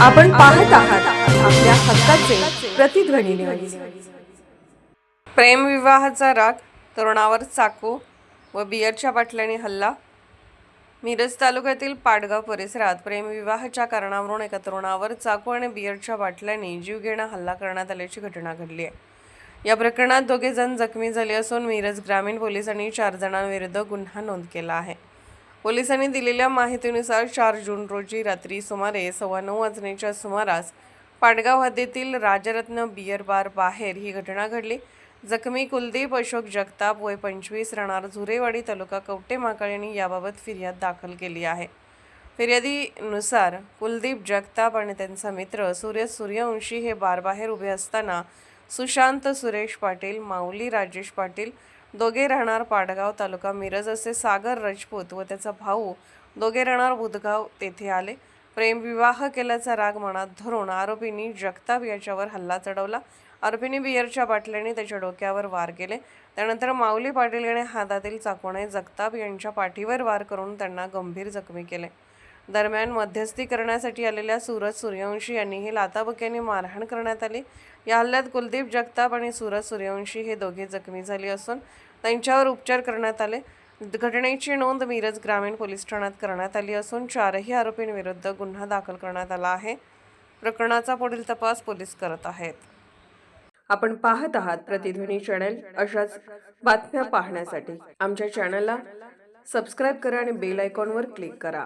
आपण पाहत आहात आपल्या हक्काचे प्रतिध्वनी न्यूज। प्रेमविवाहाचा राग, तरुणावर चाकू व बियरच्या बाटल्याने हल्ला। मिरज तालुक्यातील पाटगाव परिसरात प्रेमविवाहाच्या कारणावरून एका तरुणावर चाकू आणि बियरच्या बाटल्याने जीवघेणा हल्ला करण्यात आल्याची घटना घडली आहे। या प्रकरणात दोघे जण जखमी झाले असून मिरज ग्रामीण पोलिसांनी 4 जणांविरुद्ध गुन्हा नोंद केला आहे। पोलिसांनी दिलेल्या माहितीनुसार 4 जून रोजी रात्री सुमारे 9:15 वाजण्याच्या सुमारास पाटगाव हद्दीतील राजरत्न बियर बार बाहेर ही घटना घडली। जखमी कुलदीप अशोक जगताप वय 25 राहणार झुरेवाडी तालुका कवठे महांकाळ यांनी याबाबत फिर्याद दाखल केली आहे। फिर्यादीनुसार कुलदीप जगताप आणि त्यांचा मित्र सूर्यवंशी हे बारबाहेर उभे असताना सुशांत सुरेश पाटील, माऊली राजेश पाटील दोघे राहणार पाटगाव तालुका मिरज असे सागर राजपूत व त्याचा भाऊ दोघे राहणार बुधगाव तेथे आले। प्रेमविवाह केल्याचा राग मनात धरून आरोपींनी जगताप याच्यावर हल्ला चढवला। आरोपींनी बियरच्या बाटल्याने त्याच्या डोक्यावर वार केले। त्यानंतर माऊली पाटील याने हातातील चाकूने जगताप यांच्या पाठीवर वार करून त्यांना गंभीर जखमी केले। दरम्यान मध्यस्थी करण्यासाठी आलेल्या सूर्यवंशी यांनीही लाथाबुक्क्यांनी मारहाण करण्यात आली। या हल्ल्यात कुलदीप जगताप आणि सूर्यवंशी हे दोघे जखमी झाले असून त्यांच्यावर उपचार करण्यात आले। घटनेची नोंद मिरज ग्रामीण पोलीस ठाण्यात करण्यात आली असून 4ही आरोपींविरुद्ध गुन्हा दाखल करण्यात आला आहे। प्रकरणाचा पुढील तपास पोलीस करत आहेत। आपण पाहत आहात प्रतिध्वनी चॅनल। अशाच बातम्या पाहण्यासाठी आमच्या चॅनलला सबस्क्राइब करा आणि बेल आयकॉनवर क्लिक करा।